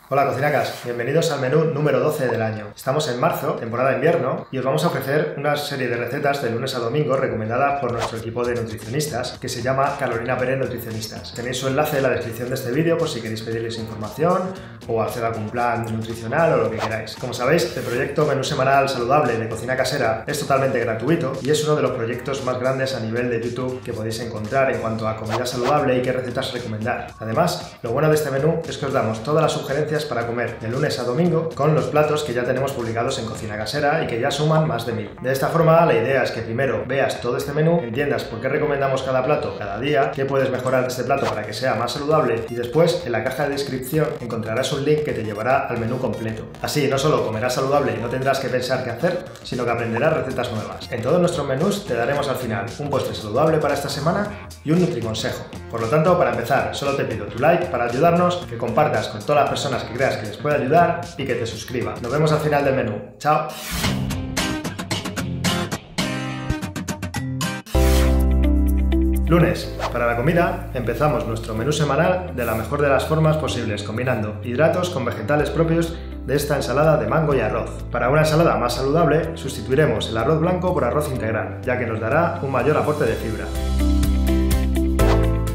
Hola cocinacas, bienvenidos al menú número 12 del año. Estamos en marzo, temporada de invierno, y os vamos a ofrecer una serie de recetas de lunes a domingo recomendadas por nuestro equipo de nutricionistas, que se llama Carolina Pérez Nutricionistas. Tenéis su enlace en la descripción de este vídeo por si queréis pedirles información o hacer algún plan nutricional o lo que queráis. Como sabéis, el proyecto Menú Semanal Saludable de Cocina Casera es totalmente gratuito y es uno de los proyectos más grandes a nivel de YouTube que podéis encontrar en cuanto a comida saludable y qué recetas recomendar. Además, lo bueno de este menú es que os damos todas las sugerencias para comer de lunes a domingo con los platos que ya tenemos publicados en Cocina Casera y que ya suman más de 1000. De esta forma, la idea es que primero veas todo este menú, entiendas por qué recomendamos cada plato cada día, qué puedes mejorar de este plato para que sea más saludable y después en la caja de descripción encontrarás un link que te llevará al menú completo. Así no solo comerás saludable y no tendrás que pensar qué hacer, sino que aprenderás recetas nuevas. En todos nuestros menús te daremos al final un postre saludable para esta semana y un nutriconsejo. Por lo tanto, para empezar, solo te pido tu like para ayudarnos, que compartas con todas las personas que creas que les puede ayudar y que te suscribas. Nos vemos al final del menú. ¡Chao! Lunes. Para la comida, empezamos nuestro menú semanal de la mejor de las formas posibles, combinando hidratos con vegetales propios de esta ensalada de mango y arroz. Para una ensalada más saludable, sustituiremos el arroz blanco por arroz integral, ya que nos dará un mayor aporte de fibra.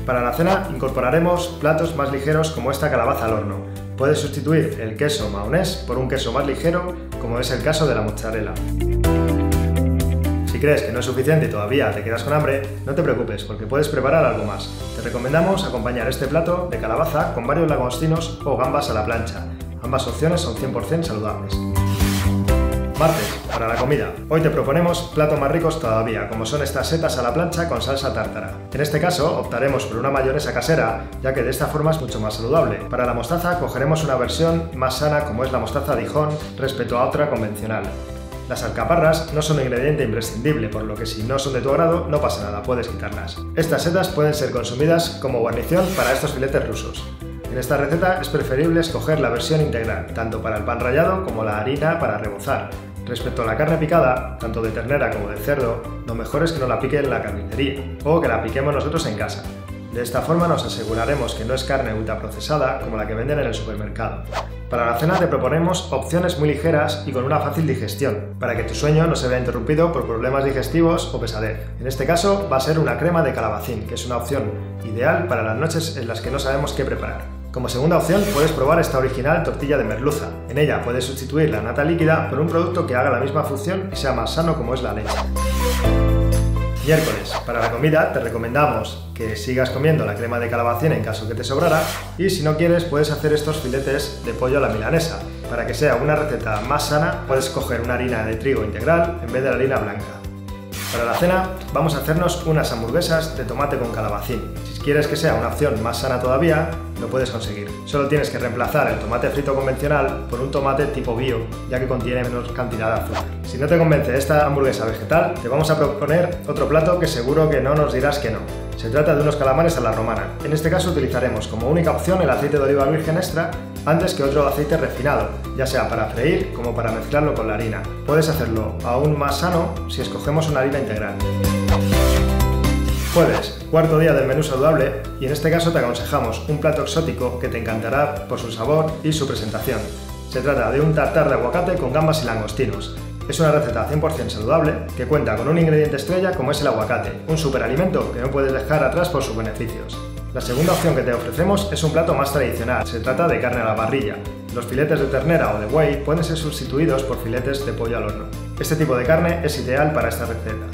Para la cena incorporaremos platos más ligeros como esta calabaza al horno. Puedes sustituir el queso mahonés por un queso más ligero, como es el caso de la mozzarella. Si crees que no es suficiente y todavía te quedas con hambre, no te preocupes porque puedes preparar algo más. Te recomendamos acompañar este plato de calabaza con varios langostinos o gambas a la plancha. Ambas opciones son 100% saludables. Martes, para la comida. Hoy te proponemos platos más ricos todavía, como son estas setas a la plancha con salsa tártara. En este caso, optaremos por una mayonesa casera, ya que de esta forma es mucho más saludable. Para la mostaza, cogeremos una versión más sana como es la mostaza Dijon respecto a otra convencional. Las alcaparras no son un ingrediente imprescindible, por lo que si no son de tu agrado, no pasa nada, puedes quitarlas. Estas setas pueden ser consumidas como guarnición para estos filetes rusos. En esta receta es preferible escoger la versión integral, tanto para el pan rallado como la harina para rebozar. Respecto a la carne picada, tanto de ternera como de cerdo, lo mejor es que no la pique en la carnicería o que la piquemos nosotros en casa. De esta forma nos aseguraremos que no es carne ultraprocesada como la que venden en el supermercado. Para la cena te proponemos opciones muy ligeras y con una fácil digestión, para que tu sueño no se vea interrumpido por problemas digestivos o pesadez. En este caso va a ser una crema de calabacín, que es una opción ideal para las noches en las que no sabemos qué preparar. Como segunda opción puedes probar esta original tortilla de merluza. En ella puedes sustituir la nata líquida por un producto que haga la misma función y sea más sano como es la leche. Miércoles. Para la comida te recomendamos que sigas comiendo la crema de calabacín en caso que te sobrara y si no quieres puedes hacer estos filetes de pollo a la milanesa. Para que sea una receta más sana puedes coger una harina de trigo integral en vez de la harina blanca. Para la cena vamos a hacernos unas hamburguesas de tomate con calabacín. Si quieres que sea una opción más sana todavía, lo puedes conseguir. Solo tienes que reemplazar el tomate frito convencional por un tomate tipo bio, ya que contiene menos cantidad de azúcar. Si no te convence esta hamburguesa vegetal, te vamos a proponer otro plato que seguro que no nos dirás que no. Se trata de unos calamares a la romana. En este caso utilizaremos como única opción el aceite de oliva virgen extra antes que otro aceite refinado, ya sea para freír como para mezclarlo con la harina. Puedes hacerlo aún más sano si escogemos una harina integral. Jueves, cuarto día del menú saludable, y en este caso te aconsejamos un plato exótico que te encantará por su sabor y su presentación. Se trata de un tartar de aguacate con gambas y langostinos. Es una receta 100% saludable que cuenta con un ingrediente estrella como es el aguacate, un superalimento que no puedes dejar atrás por sus beneficios. La segunda opción que te ofrecemos es un plato más tradicional, se trata de carne a la parrilla. Los filetes de ternera o de buey pueden ser sustituidos por filetes de pollo al horno. Este tipo de carne es ideal para esta receta.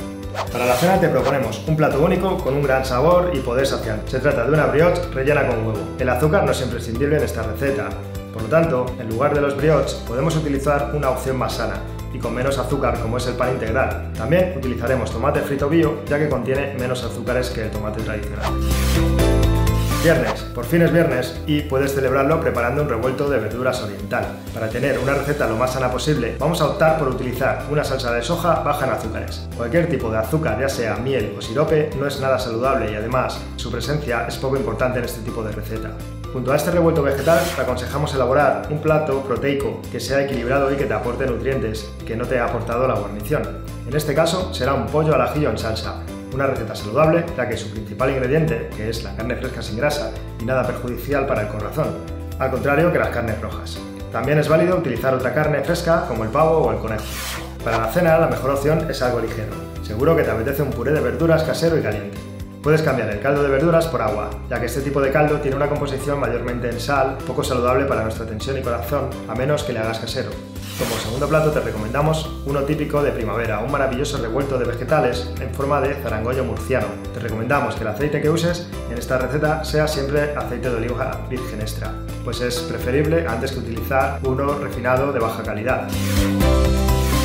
Para la cena te proponemos un plato único con un gran sabor y poder saciante. Se trata de una brioche rellena con huevo. El azúcar no es imprescindible en esta receta, por lo tanto, en lugar de los brioches podemos utilizar una opción más sana y con menos azúcar como es el pan integral. También utilizaremos tomate frito bio ya que contiene menos azúcares que el tomate tradicional. Viernes, por fin es viernes y puedes celebrarlo preparando un revuelto de verduras oriental. Para tener una receta lo más sana posible, vamos a optar por utilizar una salsa de soja baja en azúcares. Cualquier tipo de azúcar, ya sea miel o sirope, no es nada saludable y además su presencia es poco importante en este tipo de receta. Junto a este revuelto vegetal te aconsejamos elaborar un plato proteico que sea equilibrado y que te aporte nutrientes que no te ha aportado la guarnición. En este caso será un pollo al ajillo en salsa. Una receta saludable, ya que su principal ingrediente, que es la carne fresca sin grasa y nada perjudicial para el corazón. al contrario que las carnes rojas. También es válido utilizar otra carne fresca como el pavo o el conejo. Para la cena, la mejor opción es algo ligero. Seguro que te apetece un puré de verduras casero y caliente. Puedes cambiar el caldo de verduras por agua, ya que este tipo de caldo tiene una composición mayormente en sal, poco saludable para nuestra tensión y corazón, a menos que le hagas casero. Como segundo plato te recomendamos uno típico de primavera, un maravilloso revuelto de vegetales en forma de zarangollo murciano. Te recomendamos que el aceite que uses en esta receta sea siempre aceite de oliva virgen extra, pues es preferible antes que utilizar uno refinado de baja calidad.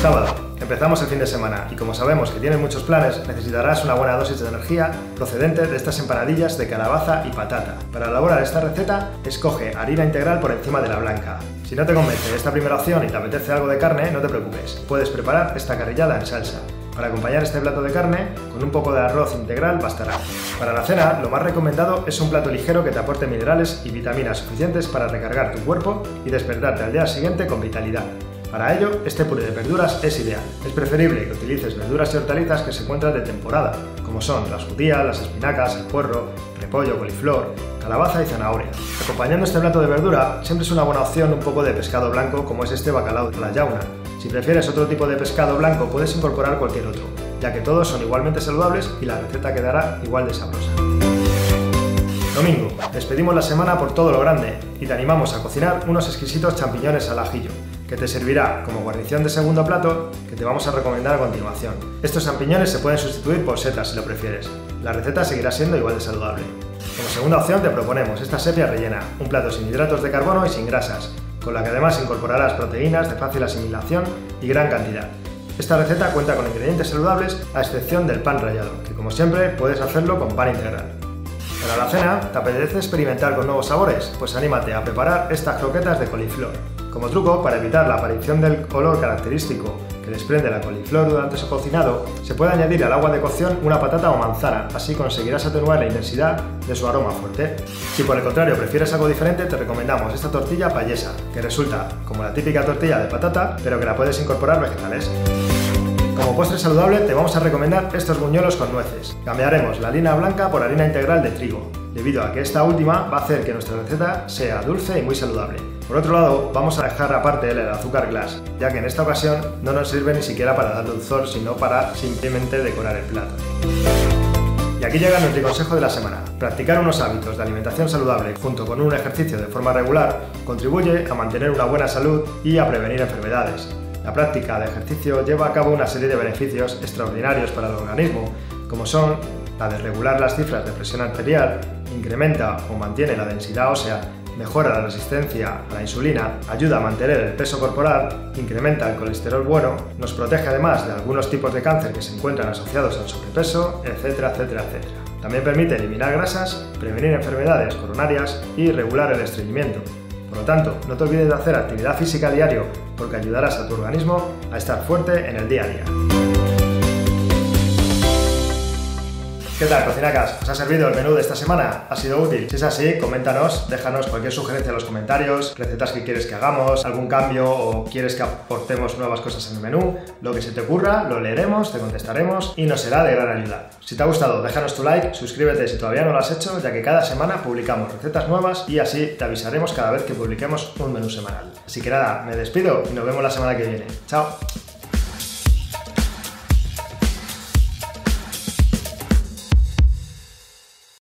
Sábado. Empezamos el fin de semana y como sabemos que tienes muchos planes, necesitarás una buena dosis de energía procedente de estas empanadillas de calabaza y patata. Para elaborar esta receta, escoge harina integral por encima de la blanca. Si no te convence esta primera opción y te apetece algo de carne, no te preocupes, puedes preparar esta carrillada en salsa. Para acompañar este plato de carne, con un poco de arroz integral bastará. Para la cena, lo más recomendado es un plato ligero que te aporte minerales y vitaminas suficientes para recargar tu cuerpo y despertarte al día siguiente con vitalidad. Para ello, este puré de verduras es ideal. Es preferible que utilices verduras y hortalizas que se encuentran de temporada, como son las judías, las espinacas, el puerro, repollo, coliflor, calabaza y zanahoria. Acompañando este plato de verdura, siempre es una buena opción un poco de pescado blanco como es este bacalao de la llauna. Si prefieres otro tipo de pescado blanco, puedes incorporar cualquier otro, ya que todos son igualmente saludables y la receta quedará igual de sabrosa. Domingo, despedimos la semana por todo lo grande y te animamos a cocinar unos exquisitos champiñones al ajillo, que te servirá como guarnición de segundo plato que te vamos a recomendar a continuación. Estos champiñones se pueden sustituir por setas si lo prefieres. La receta seguirá siendo igual de saludable. Como segunda opción te proponemos esta sepia rellena, un plato sin hidratos de carbono y sin grasas, con la que además incorporarás proteínas de fácil asimilación y gran cantidad. Esta receta cuenta con ingredientes saludables a excepción del pan rallado, que como siempre puedes hacerlo con pan integral. Para la cena, ¿te apetece experimentar con nuevos sabores? Pues anímate a preparar estas croquetas de coliflor. Como truco, para evitar la aparición del olor característico que desprende la coliflor durante su cocinado, se puede añadir al agua de cocción una patata o manzana, así conseguirás atenuar la intensidad de su aroma fuerte. Si por el contrario prefieres algo diferente, te recomendamos esta tortilla payesa, que resulta como la típica tortilla de patata, pero que la puedes incorporar vegetales. Como postre saludable te vamos a recomendar estos buñuelos con nueces. Cambiaremos la harina blanca por harina integral de trigo, debido a que esta última va a hacer que nuestra receta sea dulce y muy saludable. Por otro lado, vamos a dejar aparte el azúcar glass, ya que en esta ocasión no nos sirve ni siquiera para dar dulzor, sino para simplemente decorar el plato. Y aquí llega nuestro consejo de la semana. Practicar unos hábitos de alimentación saludable junto con un ejercicio de forma regular contribuye a mantener una buena salud y a prevenir enfermedades. La práctica de ejercicio lleva a cabo una serie de beneficios extraordinarios para el organismo, como son la de regular las cifras de presión arterial, incrementa o mantiene la densidad ósea, mejora la resistencia a la insulina, ayuda a mantener el peso corporal, incrementa el colesterol bueno, nos protege además de algunos tipos de cáncer que se encuentran asociados al sobrepeso, etcétera, etcétera, etcétera. También permite eliminar grasas, prevenir enfermedades coronarias y regular el estreñimiento. Por lo tanto, no te olvides de hacer actividad física a diario, porque ayudarás a tu organismo a estar fuerte en el día a día. ¿Qué tal, cocinacas? ¿Os ha servido el menú de esta semana? ¿Ha sido útil? Si es así, coméntanos, déjanos cualquier sugerencia en los comentarios, recetas que quieres que hagamos, algún cambio o quieres que aportemos nuevas cosas en el menú. Lo que se te ocurra, lo leeremos, te contestaremos y nos será de gran ayuda. Si te ha gustado, déjanos tu like, suscríbete si todavía no lo has hecho, ya que cada semana publicamos recetas nuevas y así te avisaremos cada vez que publiquemos un menú semanal. Así que nada, me despido y nos vemos la semana que viene. ¡Chao!